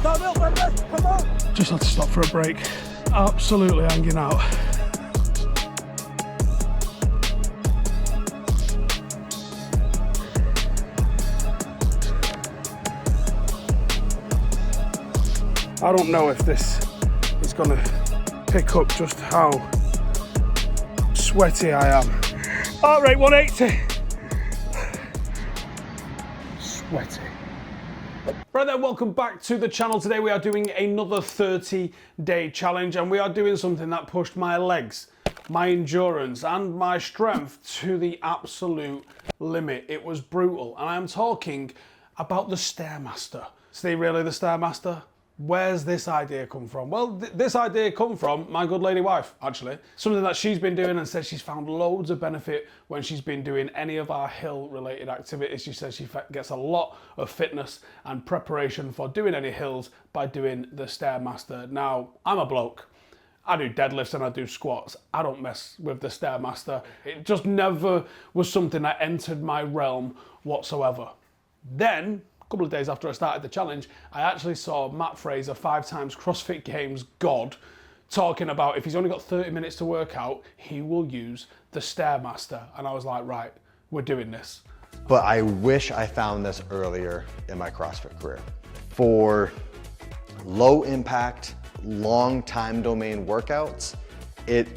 downhill, Brendan, come on. Just had to stop for a break. Absolutely hanging out. I don't know if this is going to pick up just how sweaty I am. Heart rate 180. Sweaty. Right then, welcome back to the channel. Today we are doing another 30-day challenge, and we are doing something that pushed my legs, my endurance and my strength to the absolute limit. It was brutal, and I am talking about the Stairmaster. Steve, really the Stairmaster? Where's this idea come from? Well, this idea come from my good lady wife, actually. Something that she's been doing and says she's found loads of benefit when she's been doing any of our hill-related activities. She says she gets a lot of fitness and preparation for doing any hills by doing the Stairmaster. Now, I'm a bloke. I do deadlifts and I do squats. I don't mess with the Stairmaster. It just never was something that entered my realm whatsoever. Then, couple of days after I started the challenge, I actually saw Matt Fraser, 5 times CrossFit Games god, talking about if he's only got 30 minutes to work out, he will use the Stairmaster. And I was like, right, we're doing this. But I wish I found this earlier in my CrossFit career. For low impact, long time domain workouts, it,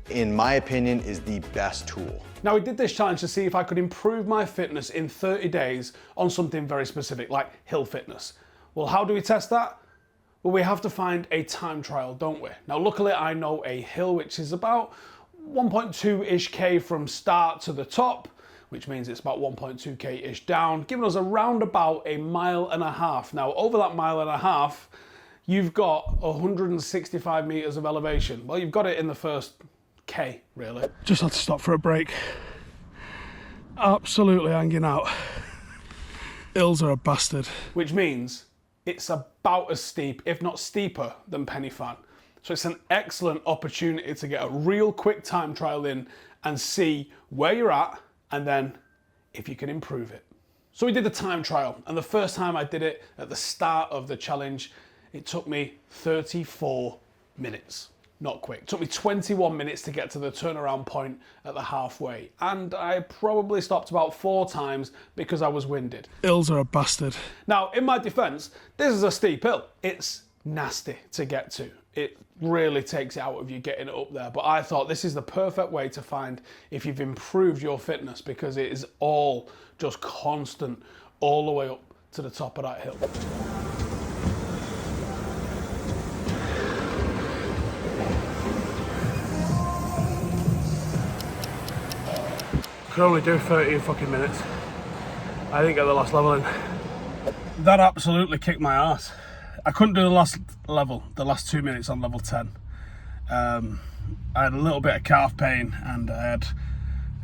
in my opinion, is the best tool. Now, we did this challenge to see if I could improve my fitness in 30 days on something very specific, like hill fitness. Well, how do we test that? Well, we have to find a time trial, don't we? Now, luckily, I know a hill which is about 1.2-ish K from start to the top, which means it's about 1.2 K-ish down, giving us around about a mile and a half. Now, over that mile and a half, you've got 165 meters of elevation. Well, you've got it in the first K, really. Just had to stop for a break. Absolutely hanging out. Hills are a bastard. Which means it's about as steep, if not steeper, than Penny Fan. So it's an excellent opportunity to get a real quick time trial in and see where you're at, and then if you can improve it. So we did the time trial, and the first time I did it at the start of the challenge, it took me 34 minutes. Not quick. It took me 21 minutes to get to the turnaround point at the halfway, and I probably stopped about 4 times because I was winded. Hills are a bastard. Now, in my defense, this is a steep hill. It's nasty to get to. It really takes it out of you getting it up there, but I thought this is the perfect way to find if you've improved your fitness, because it is all just constant all the way up to the top of that hill. Could only do 13 fucking minutes. I didn't get the last level in. That absolutely kicked my ass. I couldn't do the last level, the last 2 minutes on level 10. I had a little bit of calf pain and I had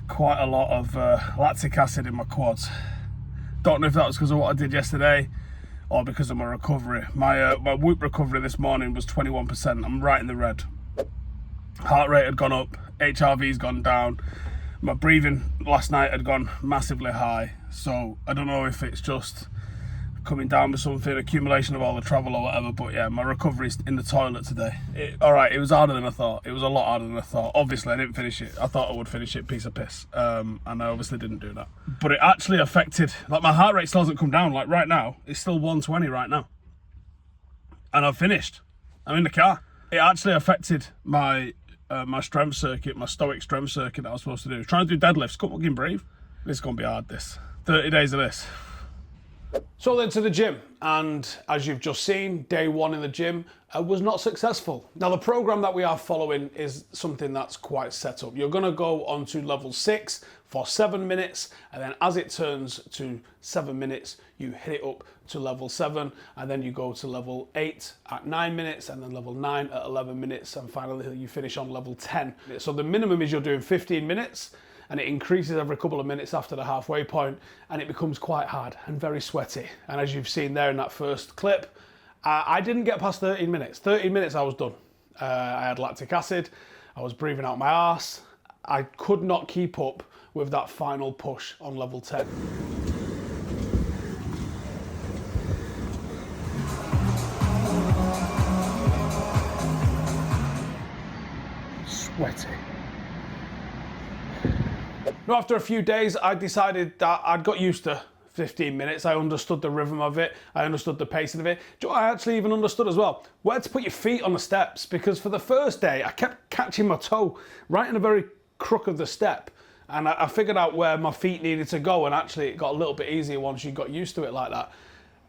quite a lot of lactic acid in my quads. Don't know if that was because of what I did yesterday or because of my recovery. My whoop recovery this morning was 21%. I'm right in the red. Heart rate had gone up, HRV's gone down. My breathing last night had gone massively high, so I don't know if it's just coming down with something, accumulation of all the travel or whatever, but yeah, my recovery's in the toilet today. Alright, it was harder than I thought. It was a lot harder than I thought. Obviously, I didn't finish it. I thought I would finish it, piece of piss. And I obviously didn't do that. But it actually affected, like my heart rate still hasn't come down, like right now, it's still 120 right now. And I've finished. I'm in the car. It actually affected my my strength circuit, my stoic strength circuit that I was supposed to do. Trying to do deadlifts, couldn't fucking breathe. This is going to be hard, this. 30 days of this. So then to the gym, and as you've just seen, day 1 in the gym was not successful. Now the program that we are following is something that's quite set up. You're going to go on to level 6 for 7 minutes, and then as it turns to 7 minutes, you hit it up to level 7, and then you go to level 8 at 9 minutes, and then level 9 at 11 minutes, and finally you finish on level 10. So the minimum is you're doing 15 minutes, and it increases every couple of minutes after the halfway point, and it becomes quite hard and very sweaty. And as you've seen there in that first clip, I didn't get past 13 minutes. 13 minutes I was done. I had lactic acid, I was breathing out my arse. I could not keep up with that final push on level 10. sweaty. Now, after a few days, I decided that I'd got used to 15 minutes. I understood the rhythm of it. I understood the pacing of it. Do you know what I actually even understood as well? Where to put your feet on the steps, because for the first day, I kept catching my toe right in the very crook of the step. And I figured out where my feet needed to go, and actually it got a little bit easier once you got used to it like that.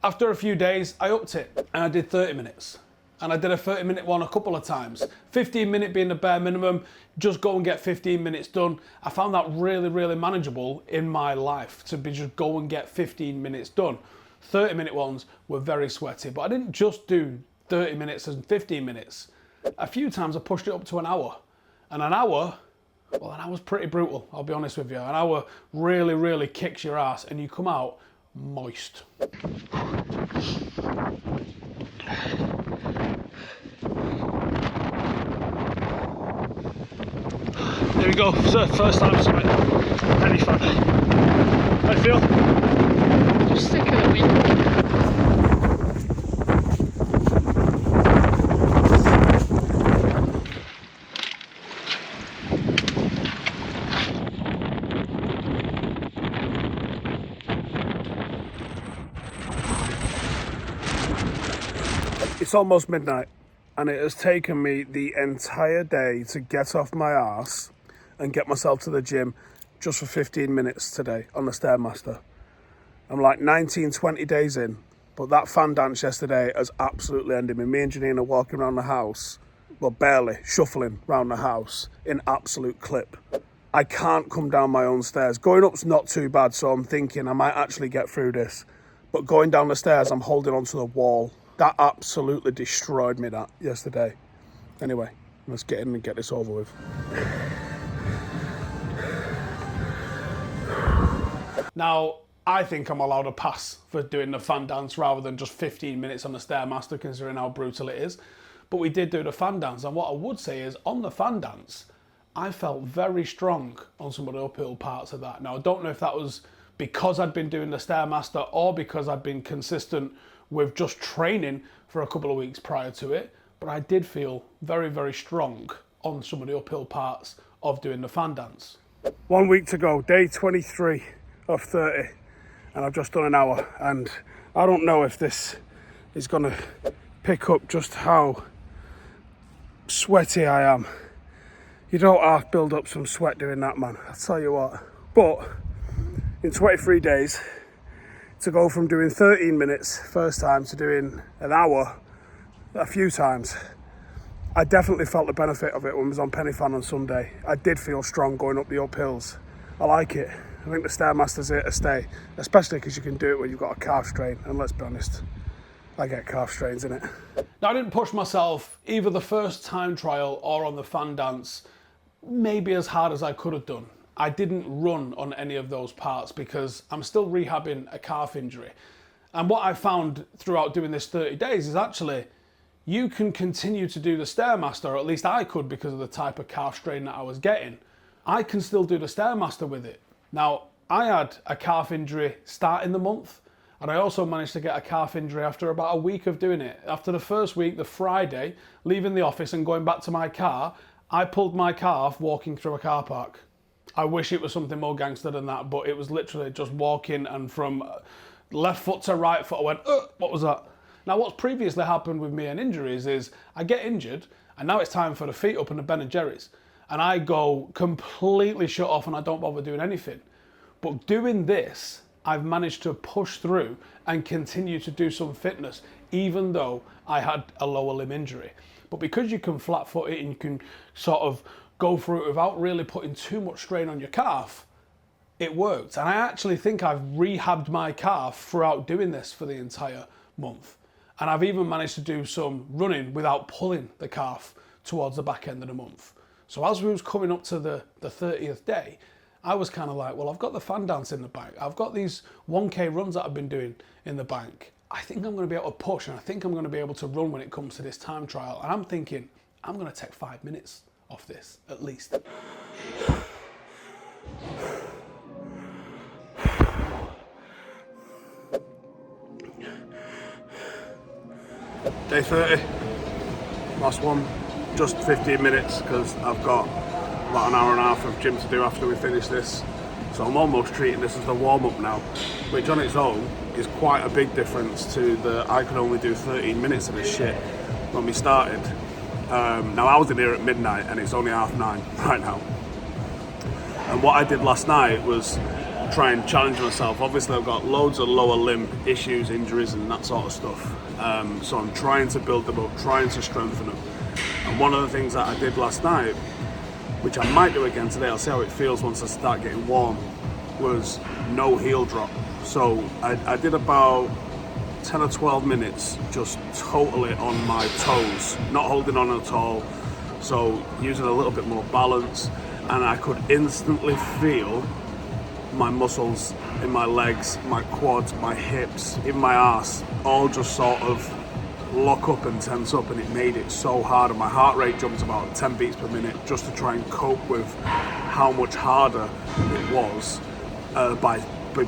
After a few days, I upped it and I did 30 minutes. And I did a 30-minute one a couple of times. 15-minute being the bare minimum, just go and get 15 minutes done. I found that really, really manageable in my life, to be just go and get 15 minutes done. 30-minute ones were very sweaty, but I didn't just do 30 minutes and 15 minutes. A few times I pushed it up to an hour. And an hour, well, an hour's pretty brutal, I'll be honest with you. An hour really, really kicks your ass and you come out moist. There we go, so first time summit, any fun. How do you feel? Just sick of the wind. It's almost midnight and it has taken me the entire day to get off my arse and get myself to the gym just for 15 minutes today on the Stairmaster. I'm like 19, 20 days in, but that fan dance yesterday has absolutely ended me. Me and Janine are walking around the house, well, barely, shuffling around the house in absolute clip. I can't come down my own stairs. Going up's not too bad, so I'm thinking I might actually get through this. But going down the stairs, I'm holding onto the wall. That absolutely destroyed me, that, yesterday. Anyway, let's get in and get this over with. Now, I think I'm allowed a pass for doing the fan dance rather than just 15 minutes on the Stairmaster, considering how brutal it is. But we did do the fan dance, and what I would say is, on the fan dance, I felt very strong on some of the uphill parts of that. Now, I don't know if that was because I'd been doing the Stairmaster or because I'd been consistent with just training for a couple of weeks prior to it, but I did feel very, very strong on some of the uphill parts of doing the fan dance. 1 week to go, day 23 of 30, and I've just done an hour, and I don't know if this is gonna pick up just how sweaty I am. You don't half build up some sweat doing that, man, I'll tell you what. But in 23 days, to go from doing 13 minutes first time to doing an hour a few times, I definitely felt the benefit of it when I was on Pennyfan on Sunday. I did feel strong going up the uphills. I like it. I think the Stairmaster's here to stay, especially because you can do it when you've got a calf strain, and let's be honest, I get calf strains in it. Now, I didn't push myself either the first time trial or on the fan dance maybe as hard as I could have done. I didn't run on any of those parts because I'm still rehabbing a calf injury. And what I found throughout doing this 30 days is actually you can continue to do the Stairmaster, or at least I could because of the type of calf strain that I was getting. I can still do the Stairmaster with it. Now, I had a calf injury starting the month, and I also managed to get a calf injury after about a week of doing it. After the first week, the Friday, leaving the office and going back to my car, I pulled my calf walking through a car park. I wish it was something more gangster than that, but it was literally just walking, and from left foot to right foot I went, what was that? Now, what's previously happened with me and injuries is I get injured and now it's time for the feet up and the Ben & Jerry's. And I go completely shut off and I don't bother doing anything. But doing this, I've managed to push through and continue to do some fitness, even though I had a lower limb injury. But because you can flat foot it and you can sort of go through it without really putting too much strain on your calf, it worked. And I actually think I've rehabbed my calf throughout doing this for the entire month. And I've even managed to do some running without pulling the calf towards the back end of the month. So as we was coming up to the 30th day, I was kind of like, well, I've got the fan dance in the bank. I've got these 1K runs that I've been doing in the bank. I think I'm going to be able to push, and I think I'm going to be able to run when it comes to this time trial. And I'm thinking, I'm going to take 5 minutes off this, at least. Day 30, last one. just 15 minutes because I've got about an hour and a half of gym to do after we finish this. So I'm almost treating this as the warm-up now, which on its own is quite a big difference to I could only do 13 minutes of this shit when we started. Now I was in here at midnight and it's only 9:30 right now. And what I did last night was try and challenge myself. Obviously I've got loads of lower limb issues, injuries and that sort of stuff. So I'm trying to build them up, trying to strengthen them. And one of the things that I did last night, which I might do again today, I'll see how it feels once I start getting warm, was no heel drop. So I did about 10 or 12 minutes just totally on my toes, not holding on at all. So using a little bit more balance, and I could instantly feel my muscles in my legs, my quads, my hips, even my arse, all just sort of lock up and tense up, and it made it so hard, and my heart rate jumped about 10 beats per minute just to try and cope with how much harder it was by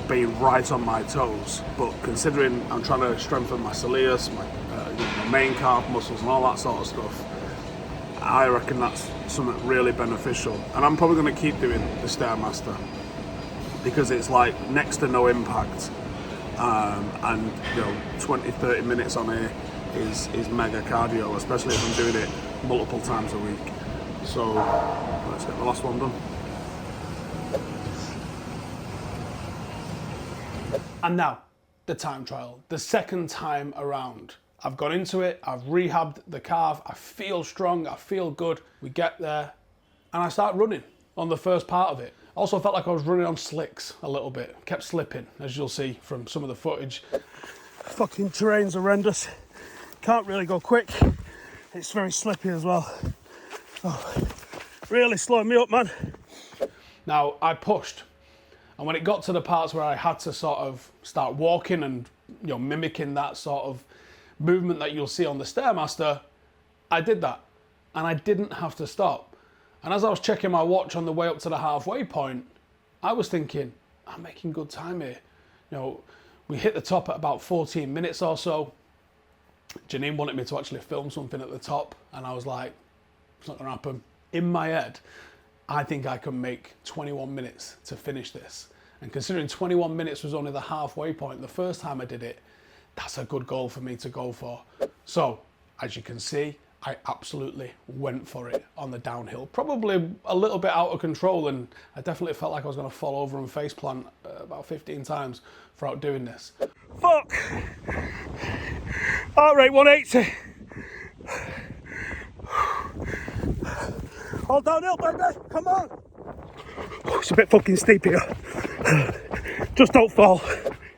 being right on my toes. But considering I'm trying to strengthen my soleus, my main calf muscles and all that sort of stuff, I reckon that's something really beneficial. And I'm probably going to keep doing the Stairmaster because it's like next to no impact, and 20-30 minutes on here is mega cardio, especially if I'm doing it multiple times a week. So let's get the last one done. And now, the time trial, the second time around. I've gone into it, I've rehabbed the calf, I feel strong, I feel good. We get there, and I start running on the first part of it. Also felt like I was running on slicks a little bit, kept slipping, as you'll see from some of the footage. Fucking terrain's horrendous. Can't really go quick. It's very slippy as well. Oh, really slowing me up, man. Now, I pushed. And when it got to the parts where I had to sort of start walking and mimicking that sort of movement that you'll see on the Stairmaster, I did that. And I didn't have to stop. And as I was checking my watch on the way up to the halfway point, I was thinking, I'm making good time here. We hit the top at about 14 minutes or so. Janine wanted me to actually film something at the top, and I was like, it's not gonna happen. In my head, I think I can make 21 minutes to finish this. And considering 21 minutes was only the halfway point the first time I did it, that's a good goal for me to go for. So, as you can see, I absolutely went for it on the downhill. Probably a little bit out of control, and I definitely felt like I was gonna fall over and faceplant about 15 times throughout doing this. Fuck! Heart rate 180. All downhill, baby, come on. It's a bit fucking steep here. Just don't fall.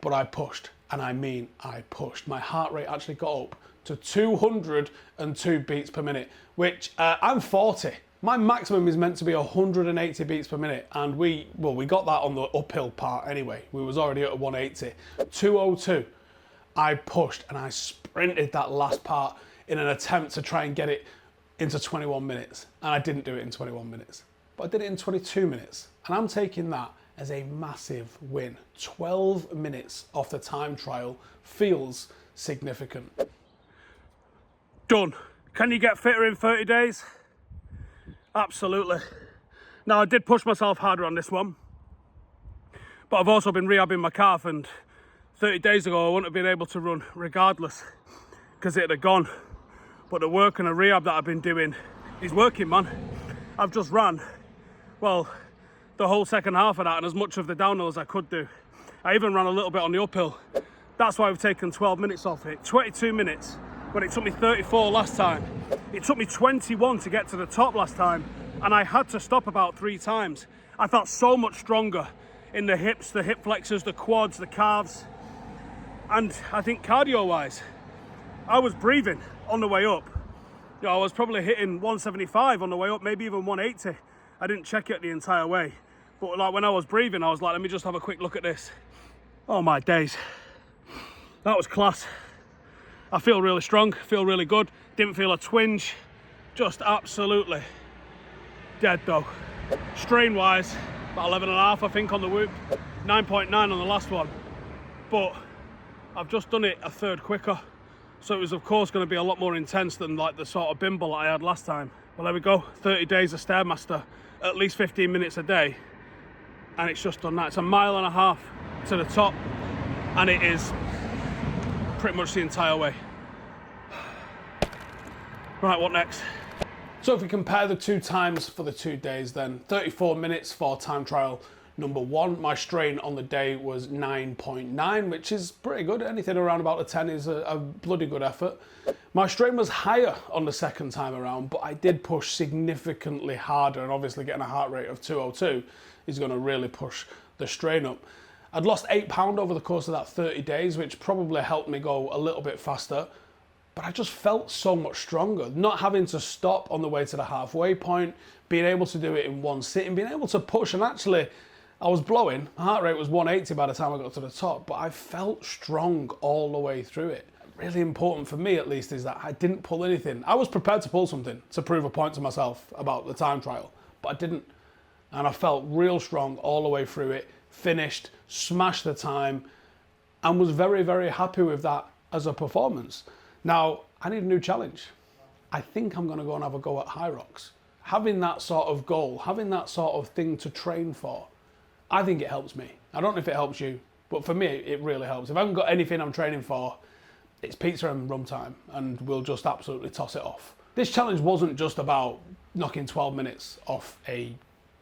But I pushed, and I mean I pushed. My heart rate actually got up to 202 beats per minute, which I'm 40. My maximum is meant to be 180 beats per minute, and we got that on the uphill part anyway. We was already at 180. 202. I pushed and I sprinted that last part in an attempt to try and get it into 21 minutes. And I didn't do it in 21 minutes, but I did it in 22 minutes. And I'm taking that as a massive win. 12 minutes off the time trial feels significant. Done. Can you get fitter in 30 days? Absolutely. Now, I did push myself harder on this one, but I've also been rehabbing my calf, and 30 days ago I wouldn't have been able to run regardless because it'd have gone. But the work and the rehab that I've been doing is working, man. I've just ran, well, the whole second half of that and as much of the downhill as I could do. I even ran a little bit on the uphill. That's why we've taken 12 minutes off it. 22 minutes when it took me 34 last time. It took me 21 to get to the top last time, and I had to stop about 3 times. I felt so much stronger in the hips, the hip flexors, the quads, the calves. And I think cardio-wise, I was breathing on the way up. I was probably hitting 175 on the way up, maybe even 180. I didn't check it the entire way. But like when I was breathing, I was like, let me just have a quick look at this. Oh my days. That was class. I feel really strong, feel really good. Didn't feel a twinge. Just absolutely dead though. Strain-wise, about 11.5 I think on the whoop. 9.9 on the last one. But I've just done it a third quicker. So it was of course going to be a lot more intense than like the sort of bimble I had last time. Well, there we go, 30 days of Stairmaster, at least 15 minutes a day. And it's just done that. It's a mile and a half to the top, and it is pretty much the entire way. Right, what next? So if we compare the 2 times for the 2 days, then 34 minutes for time trial number 1. My strain on the day was 9.9, which is pretty good. Anything around about a 10 is a bloody good effort. My strain was higher on the second time around, but I did push significantly harder, and obviously getting a heart rate of 202 is going to really push the strain up. I'd lost 8 pounds over the course of that 30 days, which probably helped me go a little bit faster. But I just felt so much stronger, not having to stop on the way to the halfway point, being able to do it in one sitting, being able to push. And actually, I was blowing. My heart rate was 180 by the time I got to the top, but I felt strong all the way through it. Really important for me, at least, is that I didn't pull anything. I was prepared to pull something to prove a point to myself about the time trial, but I didn't. And I felt real strong all the way through it, finished, smashed the time, and was very, very happy with that as a performance. Now, I need a new challenge. I think I'm going to go and have a go at High Rocks. Having that sort of goal, having that sort of thing to train for, I think it helps me. I don't know if it helps you, but for me, it really helps. If I haven't got anything I'm training for, it's pizza and rum time, and we'll just absolutely toss it off. This challenge wasn't just about knocking 12 minutes off a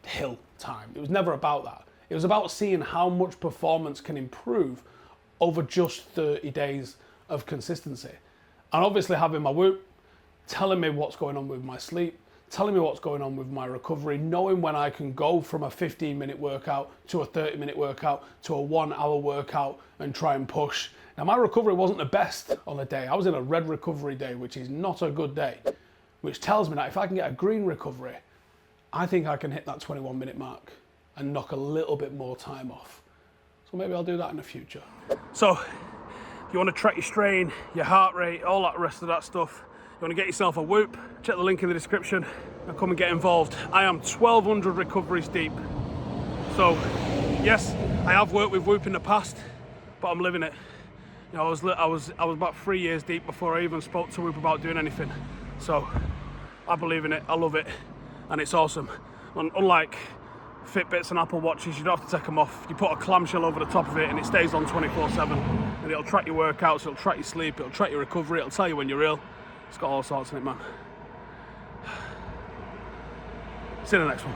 hill time. It was never about that. It was about seeing how much performance can improve over just 30 days of consistency. And obviously having my whoop, telling me what's going on with my sleep, telling me what's going on with my recovery, knowing when I can go from a 15-minute workout to a 30-minute workout to a 1-hour workout and try and push. Now, my recovery wasn't the best on the day. I was in a red recovery day, which is not a good day, which tells me that if I can get a green recovery, I think I can hit that 21-minute mark and knock a little bit more time off. So maybe I'll do that in the future. So, if you want to track your strain, your heart rate, all that rest of that stuff, you want to get yourself a whoop, check the link in the description and come and get involved. I am 1,200 recoveries deep. So, yes, I have worked with whoop in the past, but I'm living it. You know, I was about 3 years deep before I even spoke to whoop about doing anything. So, I believe in it, I love it, and it's awesome. Unlike Fitbits and Apple Watches, you don't have to take them off. You put a clamshell over the top of it and it stays on 24/7. And it'll track your workouts, it'll track your sleep, it'll track your recovery, it'll tell you when you're ill. It's got all sorts in it, man. See you in the next one.